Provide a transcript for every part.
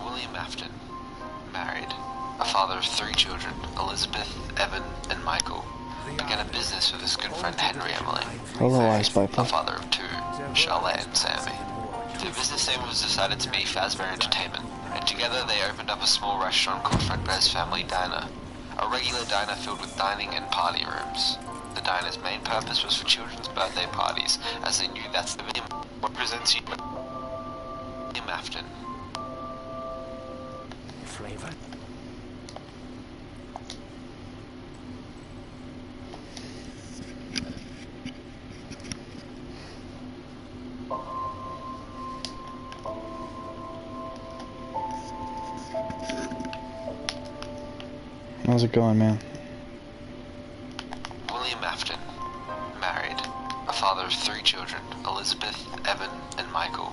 William Afton, married, a father of 3 children, Elizabeth, Evan, and Michael, began a business with his good friend Henry Emily. Hello, Ice Piper. A father of 2, Charlotte and Sammy. Their business name was decided to be Fazbear Entertainment, and together they opened up a small restaurant called Fredbear's Family Diner, a regular diner filled with dining and party rooms. The diner's main purpose was for children's birthday parties, as they knew that's the medium what presents you William Afton. Flavor. How's it going, man? William Afton, married, a father of 3 children, Elizabeth, Evan, and Michael,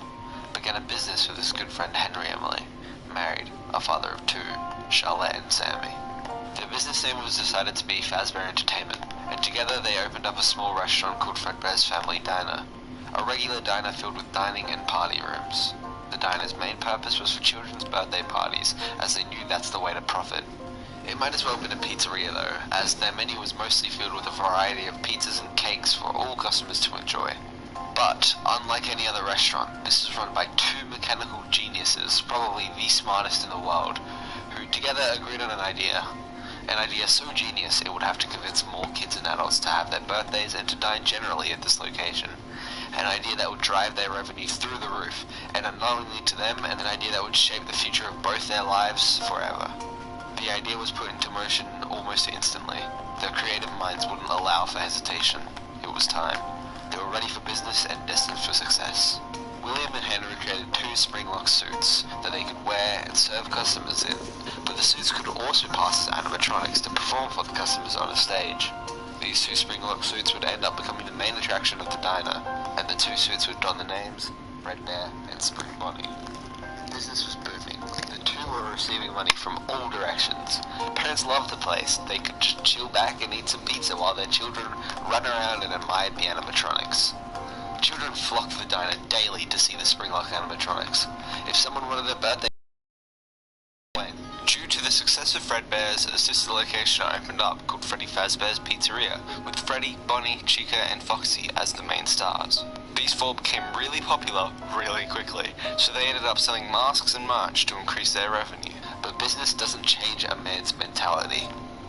began a business with his good friend Henry Emily, married, a father of 2, Charlotte and Sammy. Their business name was decided to be Fazbear Entertainment, and together they opened up a small restaurant called Fredbear's Family Diner, a regular diner filled with dining and party rooms. The diner's main purpose was for children's birthday parties, as they knew that's the way to profit. It might as well have been a pizzeria though, as their menu was mostly filled with a variety of pizzas and cakes for all customers to enjoy. But, unlike any other restaurant, this was run by 2 mechanical geniuses, probably the smartest in the world, who together agreed on an idea so genius it would have to convince more kids and adults to have their birthdays and to dine generally at this location. An idea that would drive their revenue through the roof, and unknowingly to them, and an idea that would shape the future of both their lives forever. The idea was put into motion almost instantly. Their creative minds wouldn't allow for hesitation. It was time. They were ready for business and destined for success. William and Henry created 2 spring-lock suits that they could wear and serve customers in, but the suits could also pass as animatronics to perform for the customers on a stage. These 2 spring-lock suits would end up becoming the main attraction of the diner, and the 2 suits would don the names Fredbear and Spring Bonnie. Business was booming. The 2 were receiving money from all directions. Parents loved the place. They could just chill back and eat some pizza while their children ran around and admired the animatronics. Children flocked to the diner daily to see the Springlock animatronics. If someone wanted a birthday, due to the success of Fredbear's, a sister location opened up called Freddy Fazbear's Pizzeria, with Freddy, Bonnie, Chica, and Foxy as the main stars. These 4 became really popular really quickly, so they ended up selling masks and merch to increase their revenue. But business doesn't change a man's mentality.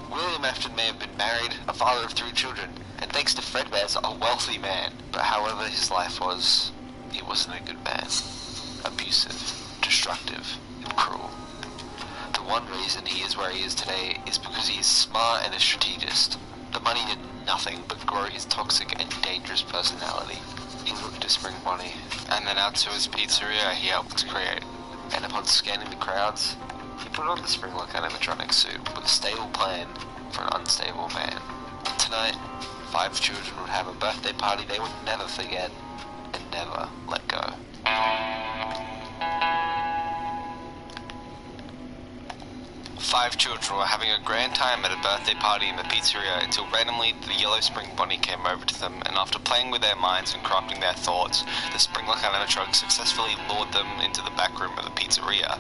William Afton may have been married, a father of 3 children, and thanks to Fredbear's, a wealthy man. But however his life was, he wasn't a good man. Abusive, destructive, and cruel. The one reason he is where he is today is because he is smart and a strategist. The money did nothing but grow his toxic and dangerous personality. He looked to Spring Bonnie, and then out to his pizzeria he helped create. And upon scanning the crowds, he put on the Springlock animatronic suit with a stable plan for an unstable man. Tonight, 5 children would have a birthday party they would never forget and never let go. 5 children were having a grand time at a birthday party in the pizzeria until randomly the yellow Spring Bonnie came over to them, and after playing with their minds and corrupting their thoughts, the Springlock animatronic successfully lured them into the back room of the pizzeria.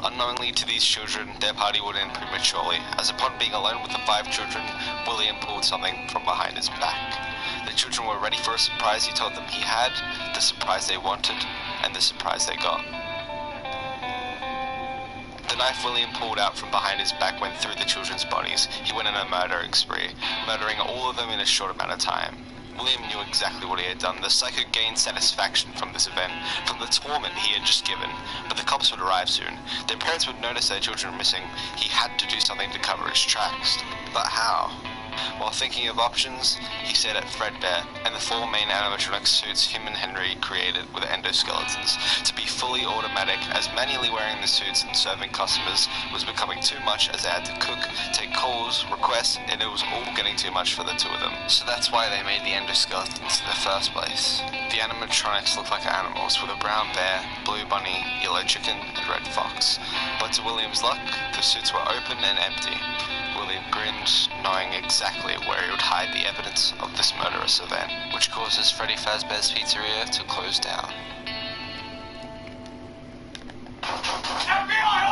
Unknowingly to these children, their party would end prematurely, as upon being alone with the 5 children, William pulled something from behind his back. The children were ready for a surprise he told them he had, the surprise they wanted, and the surprise they got. The knife William pulled out from behind his back went through the children's bodies. He went on a murdering spree, murdering all of them in a short amount of time. William knew exactly what he had done. The psycho gained satisfaction from this event, from the torment he had just given. But the cops would arrive soon. Their parents would notice their children were missing. He had to do something to cover his tracks. But how? While thinking of options, he stared at Fredbear and the 4 main animatronic suits him and Henry created with endoskeletons to be fully automatic, as manually wearing the suits and serving customers was becoming too much, as they had to cook, take calls, requests, and it was all getting too much for the 2 of them. So that's why they made the endoskeletons in the first place. The animatronics looked like animals, with a brown bear, blue bunny, yellow chicken, and red fox. But to William's luck, the suits were open and empty. William grinned, knowing exactly where he would hide the evidence of this murderous event, which causes Freddy Fazbear's Pizzeria to close down. FBI!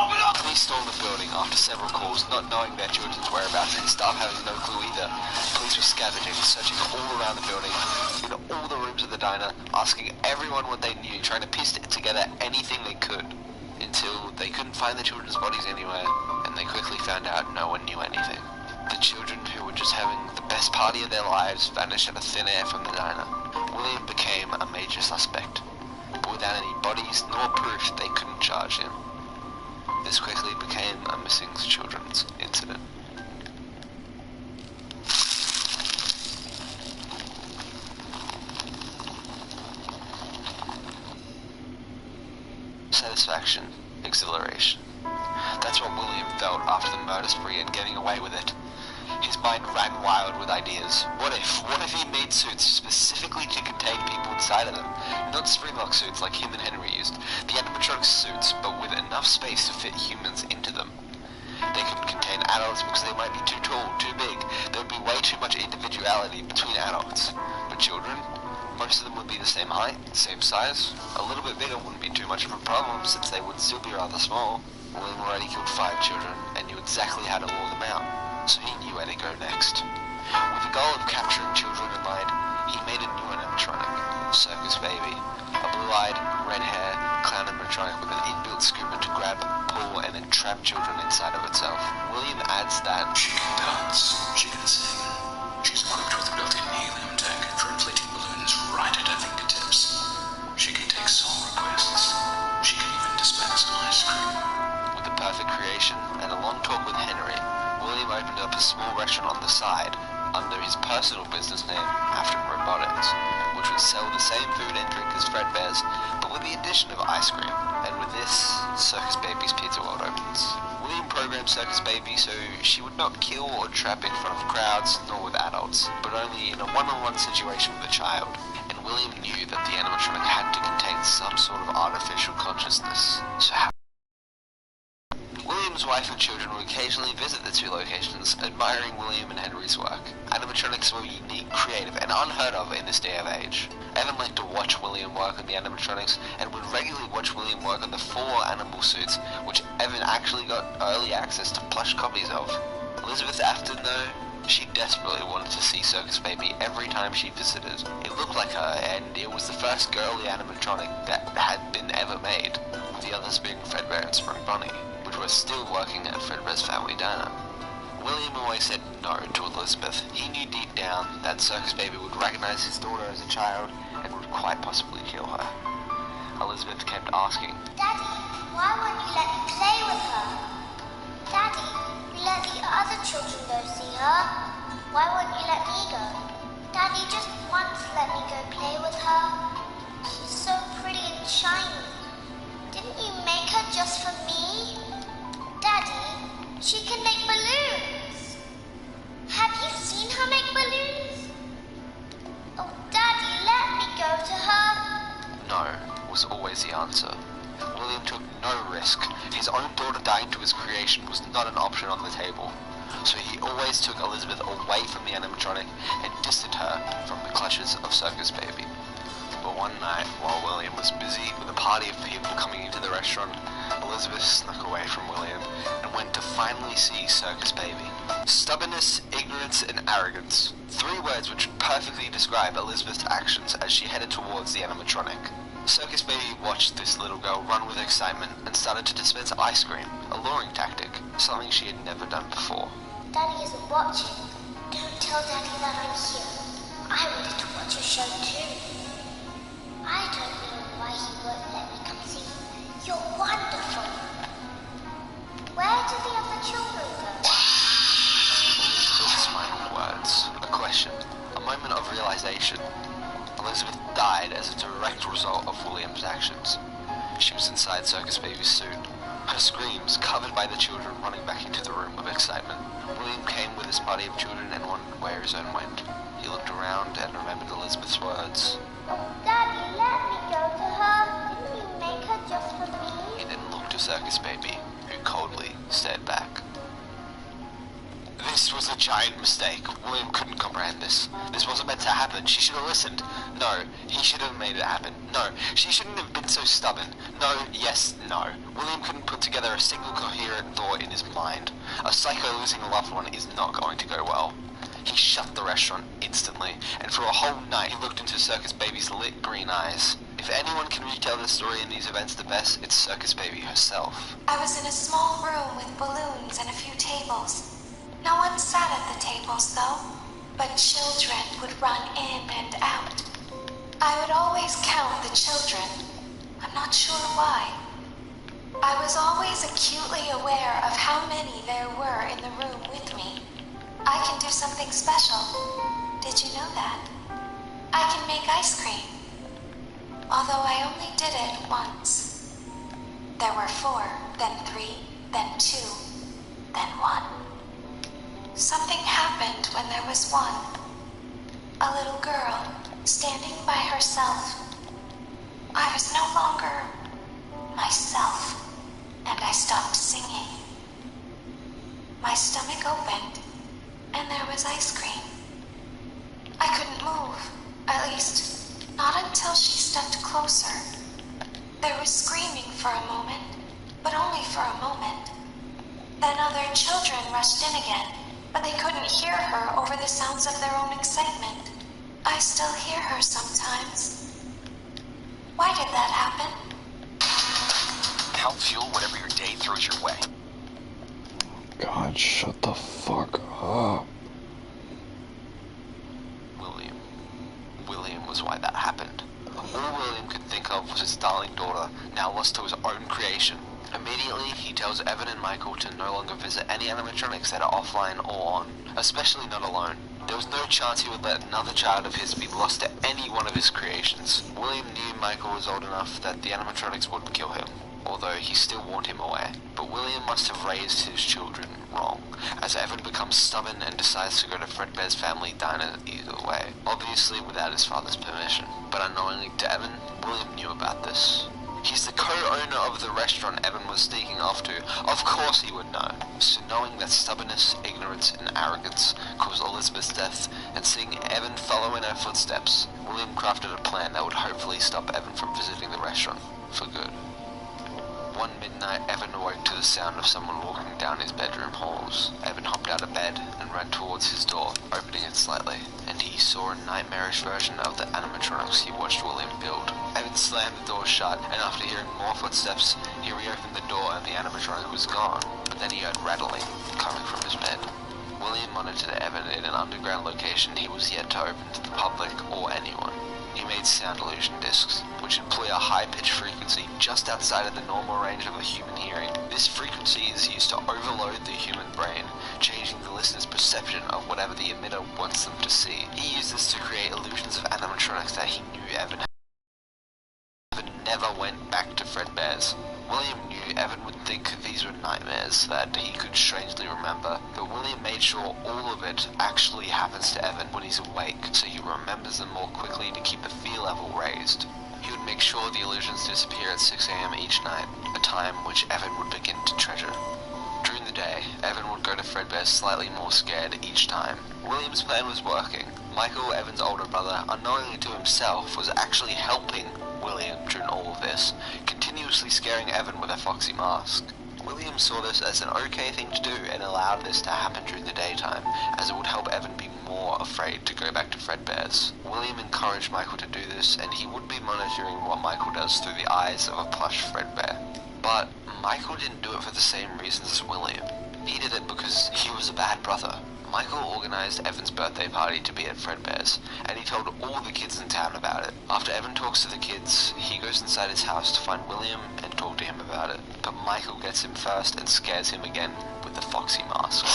stormed the building after several calls, not knowing their children's whereabouts and staff having no clue either. Police were scavenging, searching all around the building, in all the rooms of the diner, asking everyone what they knew, trying to piece together anything they could, until they couldn't find the children's bodies anywhere, and they quickly found out no one knew anything. The children, who were just having the best party of their lives, vanished out of thin air from the diner. William became a major suspect, but without any bodies nor proof, they couldn't charge him. This quickly became a missing children's incident. Satisfaction, exhilaration. That's what William felt after the murder spree and getting away with it. His mind ran wild with ideas. What if he made suits specifically to contain people inside of them? Not springlock suits like him and Henry used. The animatronic suits, but with enough space to fit humans into them. They couldn't contain adults because they might be too tall, too big. There would be way too much individuality between adults. But children? Most of them would be the same height, same size. A little bit bigger wouldn't be too much of a problem since they would still be rather small. William already killed 5 children and knew exactly how to lure them out, so he knew where to go next. With the goal of capturing children in mind, he made a new animatronic, Circus Baby. A blue-eyed, red-haired clown animatronic with an inbuilt scooper to grab, pull, and then trap children inside of itself. William adds that she can dance, she can sing. She's equipped with a built-in helium tank for inflating balloons right at her fingertips. She can take song requests. She can even dispense ice cream. With the perfect creation and a long talk with Henry, William opened up a small restaurant on the side under his personal business name, Afton Robotics, which would sell the same food and drink as Fredbear's, but with the addition of ice cream. And with this, Circus Baby's Pizza World opens. William programmed Circus Baby so she would not kill or trap in front of crowds, nor with adults, but only in a one-on-one situation with a child. And William knew that the animatronic had to contain some sort of artificial consciousness. So how William's wife and children would occasionally visit the 2 locations, admiring William and Henry's work. Animatronics were unique, creative, and unheard of in this day of age. Evan liked to watch William work on the animatronics, and would regularly watch William work on the 4 animal suits, which Evan actually got early access to plush copies of. Elizabeth Afton, though, she desperately wanted to see Circus Baby every time she visited. It looked like her, and it was the first girly animatronic that had been ever made, with the others being Fredbear and Spring Bonnie, which were still working at Fredbear's family diner. William always said no to Elizabeth. He knew deep down that Circus Baby would recognize his daughter as a child and would quite possibly kill her. Elizabeth kept asking, Daddy, why won't you let me play with her? Daddy, you let the other children go see her. Why won't you let me go? Daddy, just once let me go play with her. She's so pretty and shiny. Didn't you make her just for me? Daddy, she can make balloons. Have you seen her make balloons? Oh, Daddy, let me go to her. no, was always the answer. William took no risk. His own daughter dying to his creation was not an option on the table. So he always took Elizabeth away from the animatronic and distanced her from the clutches of Circus Baby. But one night, while William was busy with a party of people coming into the restaurant, Elizabeth snuck away from William and went to finally see Circus Baby. Stubbornness, ignorance, and arrogance. 3 words which perfectly describe Elizabeth's actions as she headed towards the animatronic. Circus Baby watched this little girl run with excitement and started to dispense ice cream, a luring tactic, something she had never done before. Daddy isn't watching. Don't tell Daddy that I'm here. I wanted to watch your show too. I don't know why he won't let me come see you. You're wonderful. Where do the other children go? Elizabeth's final words, a question, a moment of realization. Elizabeth died as a direct result of William's actions. She was inside Circus Baby's suit, her screams covered by the children running back into the room with excitement. William came with his party of children and wondered where his own went. He looked around and remembered Elizabeth's words. Daddy, let me go to her. Didn't you make her just for me? He then looked to Circus Baby, who coldly stared back. This was a giant mistake. William couldn't comprehend this. This wasn't meant to happen. She should have listened. No, he should have made it happen. No, she shouldn't have been so stubborn. No, yes, no. William couldn't put together a single coherent thought in his mind. A psycho losing a loved one is not going to go well. He shut the restaurant instantly, and for a whole night he looked into Circus Baby's lit green eyes. If anyone can retell the story in these events the best, it's Circus Baby herself. I was in a small room with balloons and a few tables. No one sat at the tables, though, but children would run in and out. I would always count the children. I'm not sure why. I was always acutely aware of how many there were in the room with me. I can do something special. Did you know that? I can make ice cream. Although I only did it once. There were 4, then 3, then 2, then 1. Something happened when there was 1. A little girl, standing by herself. I was no longer myself, and I stopped singing. My stomach opened, and there was ice cream. I couldn't move, at least, not until she stepped closer. There was screaming for a moment, but only for a moment. Then other children rushed in again, but they couldn't hear her over the sounds of their own excitement. I still hear her sometimes. Why did that happen? Help fuel whatever your day throws your way. God, shut the fuck up. William was why that happened. All William could think of was his darling daughter, now lost to his own creation. Immediately, he tells Evan and Michael to no longer visit any animatronics that are offline or on, especially not alone. There was no chance he would let another child of his be lost to any one of his creations. William knew Michael was old enough that the animatronics wouldn't kill him, although he still warned him away. But William must have raised his children wrong, as Evan becomes stubborn and decides to go to Fredbear's family diner either way, obviously without his father's permission. But unknowingly to Evan, William knew about this. He's the co-owner of the restaurant Evan was sneaking off to. Of course he would know. So knowing that stubbornness, ignorance, and arrogance caused Elizabeth's death, and seeing Evan follow in her footsteps, William crafted a plan that would hopefully stop Evan from visiting the restaurant for good. One midnight, Evan awoke to the sound of someone walking down his bedroom halls. Evan hopped out of bed and ran towards his door, opening it slightly, and he saw a nightmarish version of the animatronics he watched William build. Evan slammed the door shut, and after hearing more footsteps, he reopened the door and the animatronic was gone, but then he heard rattling coming from his bed. William monitored Evan in an underground location he was yet to open to the public or anyone. He made sound illusion discs, which employ a high-pitched frequency just outside of the normal range of a human hearing. This frequency is used to overload the human brain, changing the listener's perception of whatever the emitter wants them to see. He used this to create illusions of animatronics that he knew Evan never went back to Fredbear's. William knew Evan would think these were nightmares that he could strangely remember, but William made sure all of it actually happens to Evan when he's awake, so he remembers them more quickly to keep the fear level raised. He would make sure the illusions disappear at 6 AM each night, a time which Evan would begin to treasure. During the day, Evan would go to Fredbear's slightly more scared each time. William's plan was working. Michael, Evan's older brother, unknowingly to himself, was actually helping William during all of this, continuously scaring Evan with a foxy mask. William saw this as an okay thing to do and allowed this to happen during the daytime, as it would help Evan be more afraid to go back to Fredbear's. William encouraged Michael to do this, and he would be monitoring what Michael does through the eyes of a plush Fredbear. But Michael didn't do it for the same reasons as William. He did it because he was a bad brother. Michael organized Evan's birthday party to be at Fredbear's, and he told all the kids in town about it. After Evan talks to the kids, he goes inside his house to find William and talk to him about it. But Michael gets him first and scares him again with the foxy mask.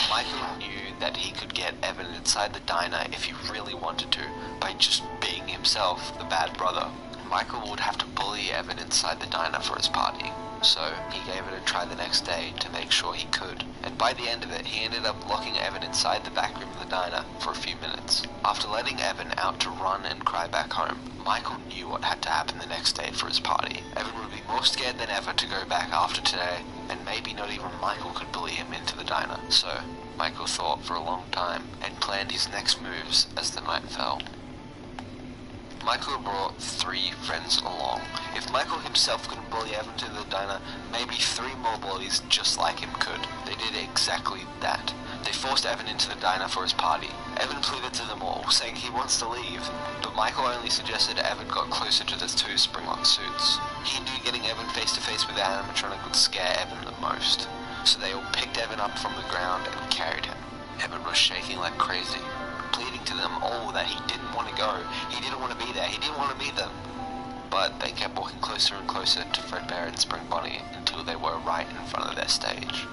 Michael knew that he could get Evan inside the diner if he really wanted to, by just being himself, the bad brother. Michael would have to bully Evan inside the diner for his party. So he gave it a try the next day to make sure he could, and by the end of it he ended up locking Evan inside the back room of the diner for a few minutes. After letting Evan out to run and cry back home, Michael knew what had to happen the next day for his party. Evan would be more scared than ever to go back after today, and maybe not even Michael could bully him into the diner, so Michael thought for a long time and planned his next moves as the night fell. Michael brought 3 friends along. If Michael himself couldn't bully Evan to the diner, maybe 3 more bullies just like him could. They did exactly that. They forced Evan into the diner for his party. Evan pleaded to them all, saying he wants to leave, but Michael only suggested Evan got closer to the 2 Springlock suits. He knew getting Evan face to face with the animatronic would scare Evan the most, so they all picked Evan up from the ground and carried him. Evan was shaking like crazy, pleading to them all that he didn't want to go, he didn't want to be there, he didn't want to meet them. But they kept walking closer and closer to Fredbear and Spring Bonnie until they were right in front of their stage.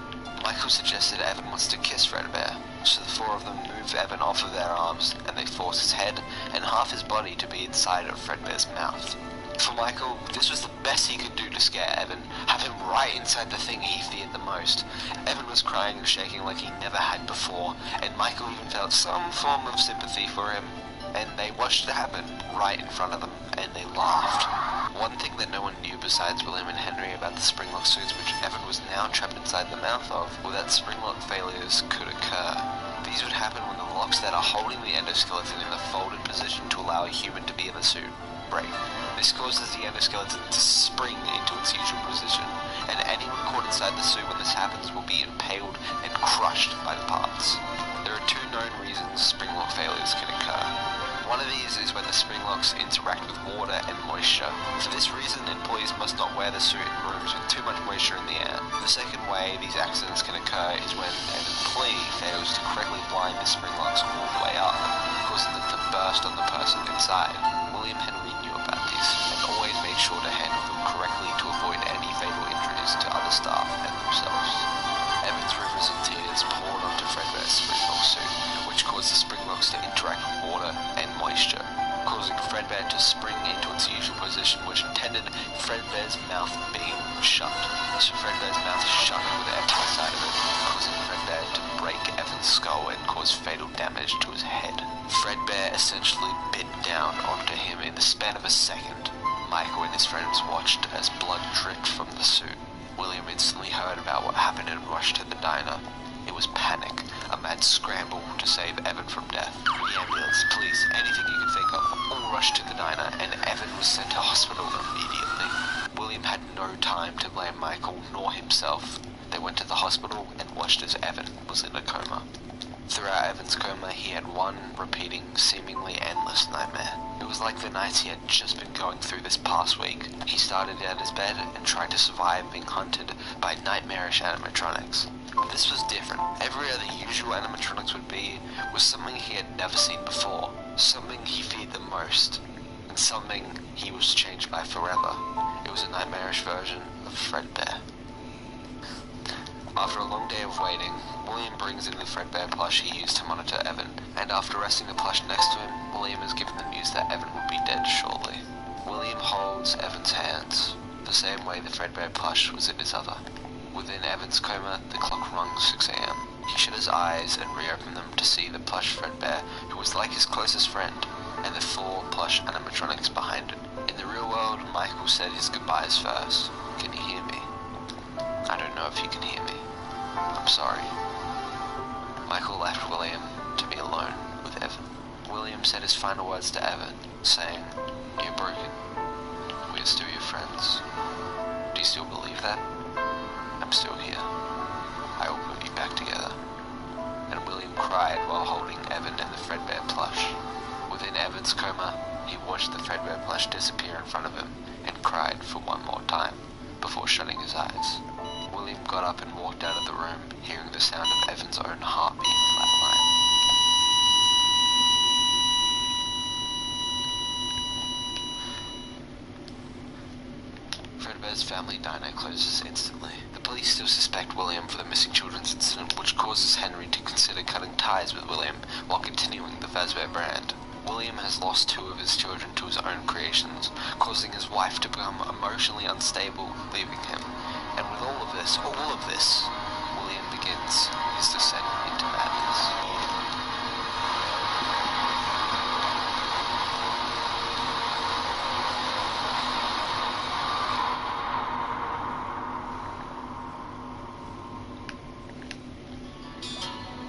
Michael suggested Evan wants to kiss Fredbear, so the 4 of them moved Evan off of their arms and they forced his head and half his body to be inside of Fredbear's mouth. For Michael, this was the best he could do to scare Evan, have him right inside the thing he feared the most. Evan was crying and shaking like he never had before, and Michael even felt some form of sympathy for him, and they watched it happen right in front of them, and they laughed. One thing that no one knew besides William and Henry about the Springlock suits which Evan was now trapped inside the mouth of, were that Springlock failures could occur. These would happen when the locks that are holding the endoskeleton in a folded position to allow a human to be in the suit break. This causes the endoskeleton to spring into its usual position, and anyone caught inside the suit when this happens will be impaled and crushed by the parts. There are 2 known reasons Springlock failures can occur. One of these is when the Springlocks interact with water and moisture. For this reason, employees must not wear the suit in rooms with too much moisture in the air. The second way these accidents can occur is when an employee fails to correctly blind the Springlocks all the way up, causing them to burst on the person inside. William Henry knew about this and always made sure to handle them correctly to avoid any fatal injuries to other staff and themselves. Evan's rivers of tears poured onto Fredbear's Springlock suit, which caused the Springlocks to interact with water and moisture, causing Fredbear to spring into its usual position, which intended Fredbear's mouth being shut. So Fredbear's mouth shut with Evan inside of it, causing Fredbear to break Evan's skull and cause fatal damage to his head. Fredbear essentially bit down onto him in the span of a second. Michael and his friends watched as blood dripped from the suit. William instantly heard about what happened and rushed to the diner. It was panic, a mad scramble to save Evan from death. The ambulance, police, anything you could think of, all rushed to the diner, and Evan was sent to hospital immediately. William had no time to blame Michael nor himself. They went to the hospital and watched as Evan was in a coma. Throughout Evan's coma, he had one repeating, seemingly endless nightmare. It was like the nights he had just been going through this past week. He started at his bed and tried to survive being hunted by nightmarish animatronics. This was different. Every other usual animatronics would be was something he had never seen before, something he feared the most, and something he was changed by forever. It was a nightmarish version of Fredbear. After a long day of waiting, William brings in the Fredbear plush he used to monitor Evan, and after resting the plush next to him, William is given the news that Evan will be dead shortly. William holds Evan's hands, the same way the Fredbear plush was in his other. Within Evan's coma, the clock rung 6 a.m. He shut his eyes and reopened them to see the plush Fredbear, who was like his closest friend, and the 4 plush animatronics behind him. In the real world, Michael said his goodbyes first. Can you hear me? I don't know if you can hear me. I'm sorry. Michael left William to be alone with Evan. William said his final words to Evan, saying, "You're broken. We are still your friends. Do you still believe that? I'm still here. I will put you back together." And William cried while holding Evan and the Fredbear plush. Within Evan's coma, he watched the Fredbear plush disappear in front of him and cried for one more time before shutting his eyes. William got up and walked out of the room, hearing the sound of Evan's own heartbeat flatline. Fredbear's family diner closes instantly. The police still suspect William for the missing children's incident, which causes Henry to consider cutting ties with William while continuing the Fazbear brand. William has lost 2 of his children to his own creations, causing his wife to become emotionally unstable, leaving him. And with all of this, William begins his descent into madness.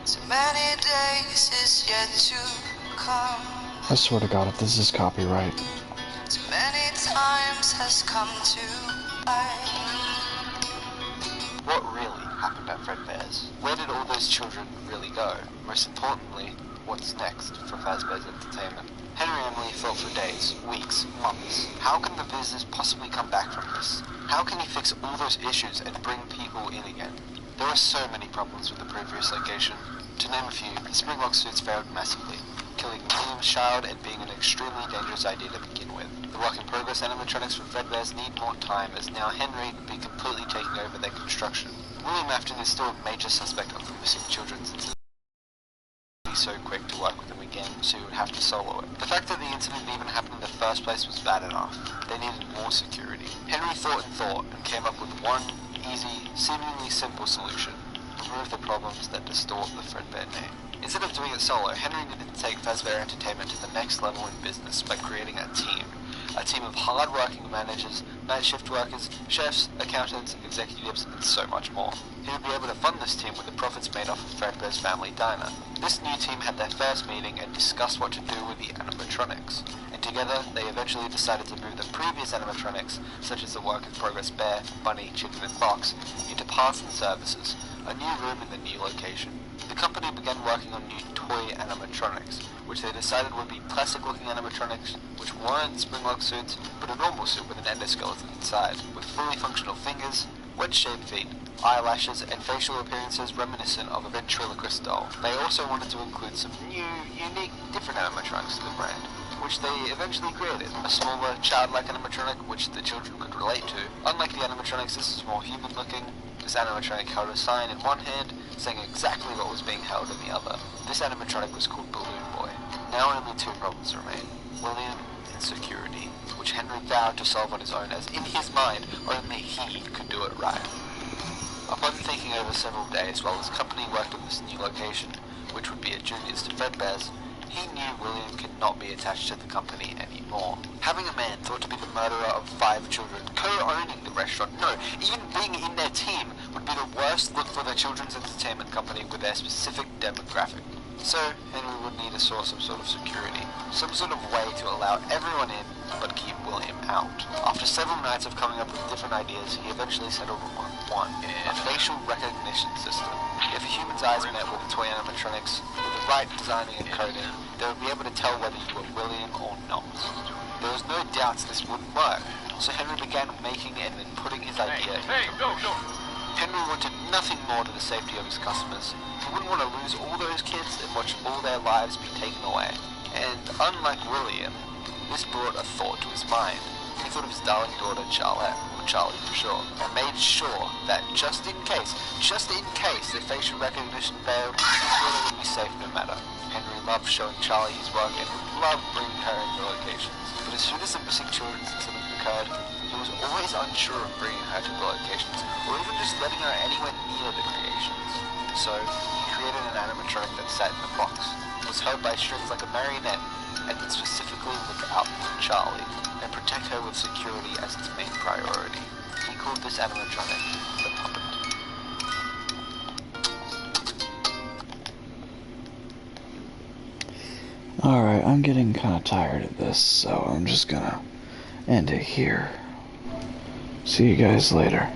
So many days is yet to come. I swear to God, if this is copyright. So many times has come to light. What really happened at Fredbear's? Where did all those children really go? Most importantly, what's next for Fazbear's Entertainment? Henry and Emily thought for days, weeks, months. How can the business possibly come back from this? How can he fix all those issues and bring people in again? There were so many problems with the previous location. To name a few, the Springlock suits failed massively, killing William's child and being an extremely dangerous idea to begin with. The work-in-progress animatronics from Fredbear's need more time, as now Henry would be completely taking over their construction. William Afton is still a major suspect of the missing children's incident. So quick to work with him again, so he would have to solo it. The fact that the incident even happened in the first place was bad enough. They needed more security. Henry thought and came up with one easy, seemingly simple solution. Remove the problems that distort the Fredbear name. Instead of doing it solo, Henry needed to take Fazbear Entertainment to the next level in business by creating a team. A team of hard-working managers, night shift workers, chefs, accountants, executives, and so much more. He would be able to fund this team with the profits made off of Fredbear's family diner. This new team had their first meeting and discussed what to do with the animatronics. And together, they eventually decided to move the previous animatronics, such as the work-in-progress bear, bunny, chicken, and fox, into parts and services, a new room in the new location. The company began working on new toy animatronics, which they decided would be classic-looking animatronics, which weren't Springlock suits, but a normal suit with an endoskeleton inside, with fully functional fingers, wedge-shaped feet, eyelashes, and facial appearances reminiscent of a ventriloquist doll. They also wanted to include some new, unique, different animatronics to the brand, which they eventually created. A smaller, childlike animatronic, which the children could relate to. Unlike the animatronics, this is more human-looking. This animatronic held a sign in one hand, saying exactly what was being held in the other. This animatronic was called Balloon Boy. Now only two problems remain: William and security, which Henry vowed to solve on his own, as in his mind, only he could do it right. Upon thinking over several days while his company worked on this new location, which would be a juniors to Fredbear's, he knew William could not be attached to the company anymore. Having a man thought to be the murderer of 5 children, co-owning the restaurant, no, even being in their team, would be the worst look for the children's entertainment company with their specific demographic. So, Henry would need a source of sort of security, some sort of way to allow everyone in, but keep William out. After several nights of coming up with different ideas, he eventually settled on one: a facial recognition system. If a human's eyes met with the toy animatronics, with the right designing and coding, they would be able to tell whether you were William or not. There was no doubt this wouldn't work, so Henry began making and then putting his idea into motion. Henry wanted nothing more than the safety of his customers. He wouldn't want to lose all those kids and watch all their lives be taken away. And unlike William, this brought a thought to his mind. He thought of his darling daughter Charlotte, or Charlie for short, and made sure that just in case the facial recognition failed, his daughter would be safe no matter. Henry loved showing Charlie his work and would love bringing her into locations. But as soon as the missing children's incident occurred, he was always unsure of bringing her to the locations, or even just letting her anywhere near the creations. So, he created an animatronic that sat in a box, was held by strings like a marionette, and would specifically look out for Charlie, and protect her with security as its main priority. He called this animatronic the Puppet. Alright, I'm getting kinda tired of this, so I'm just gonna end it here. See you guys later.